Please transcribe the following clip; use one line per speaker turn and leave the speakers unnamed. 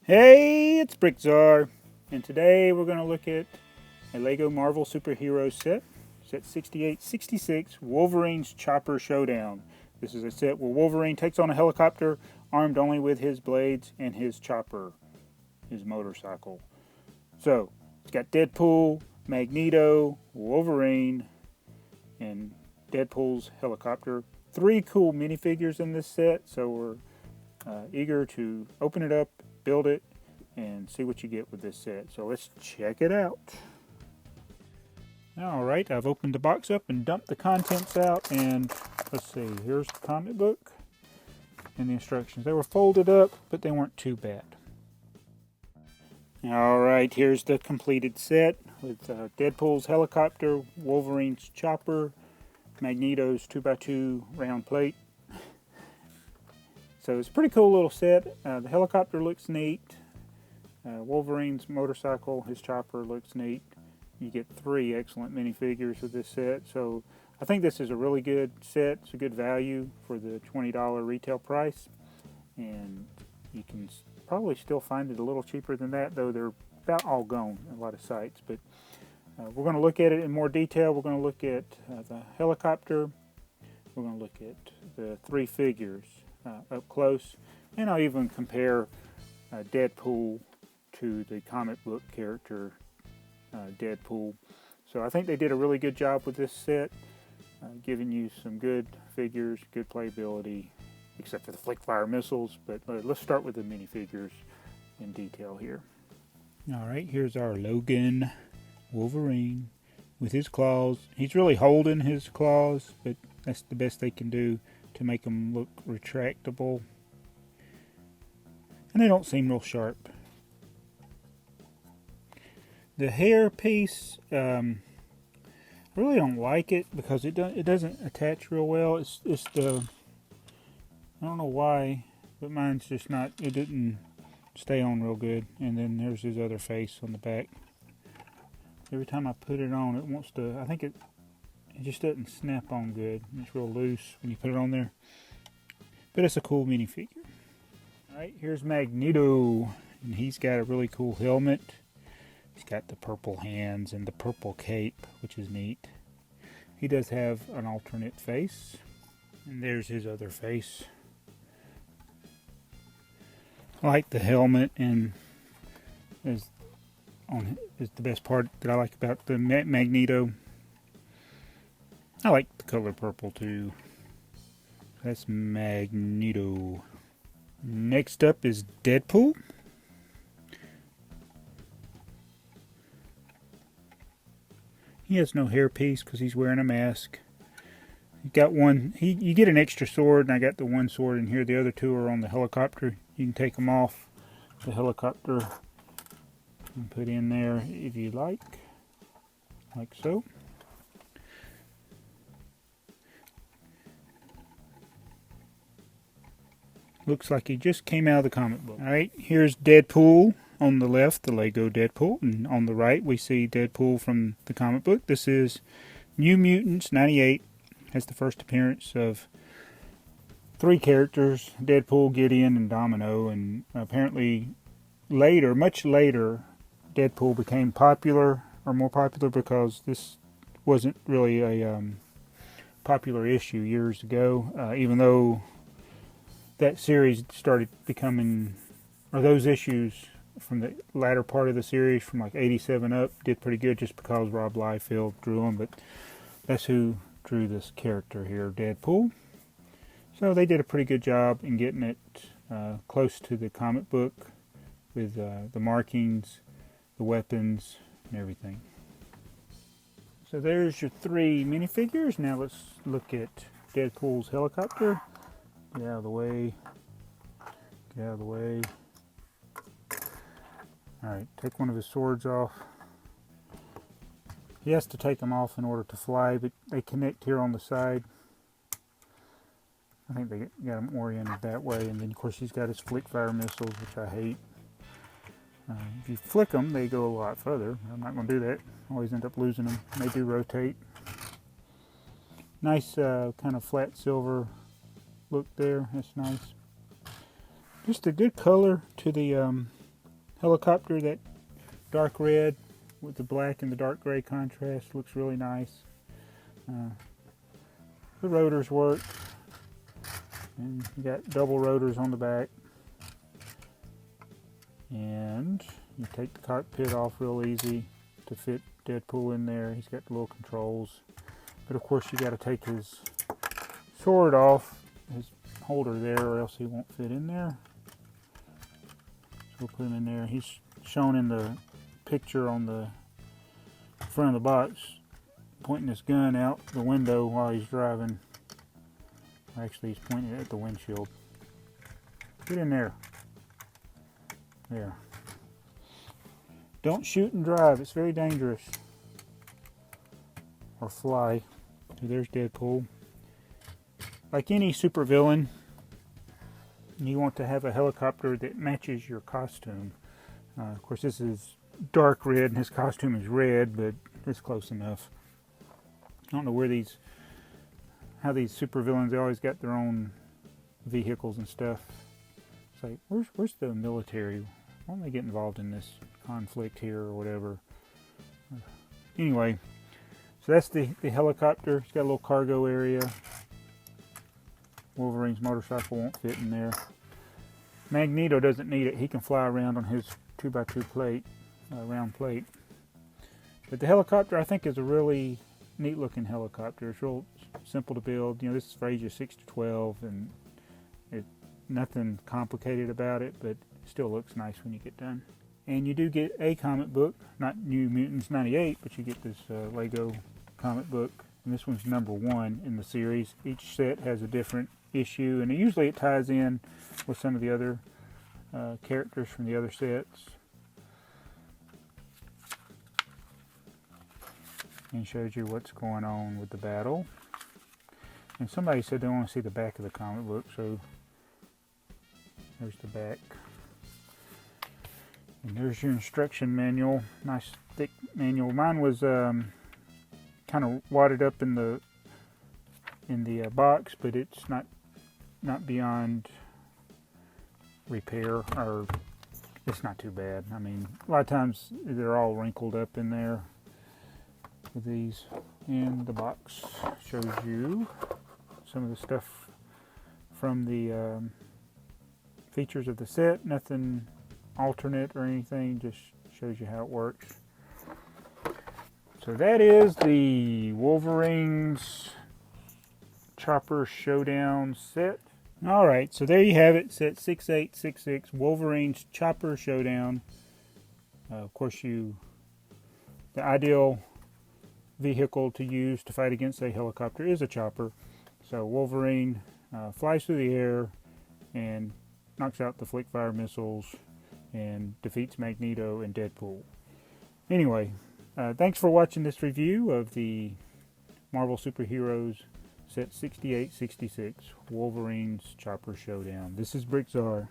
Hey, it's BrickTsar, and today we're going to look at a LEGO Marvel Superhero set, set 6866, Wolverine's Chopper Showdown. This is a set where Wolverine takes on a helicopter, armed only with his blades and his chopper, his motorcycle. So, it's got Deadpool, Magneto, Wolverine, and Deadpool's helicopter. 3 cool minifigures in this set, so we're eager to open it up, build it, and see what you get with this set. So let's check it out. Alright, I've opened the box up and dumped the contents out, and let's see, here's the comic book and the instructions. They were folded up, but they weren't too bad. Alright, here's the completed set with Deadpool's helicopter, Wolverine's chopper, Magneto's 2x2 round plate. So it's a pretty cool little set. The helicopter looks neat. Wolverine's motorcycle, his chopper, looks neat. You get 3 excellent minifigures with this set. So I think this is a really good set. It's a good value for the $20 retail price. And you can probably still find it a little cheaper than that, though they're about all gone at a lot of sites. But we're going to look at it in more detail. We're going to look at the helicopter. We're going to look at the 3 figures up close, and I'll even compare Deadpool to the comic book character Deadpool. So I think they did a really good job with this set, giving you some good figures, good playability, except for the flick fire missiles. But let's start with the minifigures in detail here. Alright, here's our Logan Wolverine with his claws. He's really holding his claws, but that's the best they can do to make them look retractable. And they don't seem real sharp. The hair piece, I really don't like it because it doesn't attach real well. It's the, I don't know why, but mine's just not, it didn't stay on real good. And then there's his other face on the back. Every time I put it on, it wants to, I think it just doesn't snap on good. It's real loose when you put it on there. But it's a cool minifigure. Alright, here's Magneto. And he's got a really cool helmet. He's got the purple hands and the purple cape, which is neat. He does have an alternate face. And there's his other face. I like the helmet, and is the best part that I like about the Magneto. I like the color purple too. That's Magneto. Next up is Deadpool. He has no hairpiece because he's wearing a mask. You got one. You get an extra sword, and I got the one sword in here. The other 2 are on the helicopter. You can take them off the helicopter and put in there if you like so. Looks like he just came out of the comic book. Alright, here's Deadpool on the left, the Lego Deadpool. And on the right, we see Deadpool from the comic book. This is New Mutants 98. Has the first appearance of 3 characters, Deadpool, Gideon, and Domino. And apparently later, much later, Deadpool became popular, or more popular, because this wasn't really a popular issue years ago, even though that series started becoming, or those issues from the latter part of the series, from like 87 up, did pretty good just because Rob Liefeld drew them. But that's who drew this character here, Deadpool. So they did a pretty good job in getting it close to the comic book with the markings, the weapons, and everything. So there's your 3 minifigures. Now let's look at Deadpool's helicopter. Get out of the way. Get out of the way. Alright, take one of his swords off. He has to take them off in order to fly, but they connect here on the side. I think they got him oriented that way. And then, of course, he's got his flick fire missiles, which I hate. If you flick them, they go a lot further. I'm not going to do that. Always end up losing them. They do rotate. Nice kind of flat silver look there. That's nice. Just a good color to the helicopter, that dark red with the black and the dark gray contrast, looks really nice. The rotors work, and you got double rotors on the back. And you take the cockpit off real easy to fit Deadpool in there. He's got the little controls, but of course you got to take his sword off, his holder there, or else he won't fit in there. So we'll put him in there. He's shown in the picture on the front of the box, pointing his gun out the window while he's driving. Actually, he's pointing it at the windshield. Get in there. There. Don't shoot and drive. It's very dangerous. Or fly. So there's Deadpool. Like any supervillain, you want to have a helicopter that matches your costume. Of course, this is dark red and his costume is red, but it's close enough. I don't know where how these supervillains, they always got their own vehicles and stuff. It's like, where's the military? Why don't they get involved in this conflict here or whatever? Anyway, so that's the helicopter. It's got a little cargo area. Wolverine's motorcycle won't fit in there. Magneto doesn't need it. He can fly around on his 2x2 plate, round plate. But the helicopter, I think, is a really neat looking helicopter. It's real simple to build. You know, this is for ages 6 to 12, and nothing complicated about it, but it still looks nice when you get done. And you do get a comic book, not New Mutants 98, but you get this Lego comic book. And this one's #1 in the series. Each set has a different issue, and usually it ties in with some of the other characters from the other sets. And shows you what's going on with the battle. And somebody said they want to see the back of the comic book, so there's the back. And there's your instruction manual. Nice thick manual. Mine was kind of wadded up in the box, but it's not beyond repair, or it's not too bad. I mean, a lot of times they're all wrinkled up in there with these. And the box shows you some of the stuff from the features of the set. Nothing alternate or anything, just shows you how it works. So that is the Wolverine's Chopper Showdown set. Alright, so there you have it, set 6866, Wolverine's Chopper Showdown. Of course, the ideal vehicle to use to fight against a helicopter is a chopper. So Wolverine flies through the air and knocks out the flick fire missiles and defeats Magneto and Deadpool. Anyway, thanks for watching this review of the Marvel Superheroes set 6866, Wolverine's Chopper Showdown. This is BrickTsar.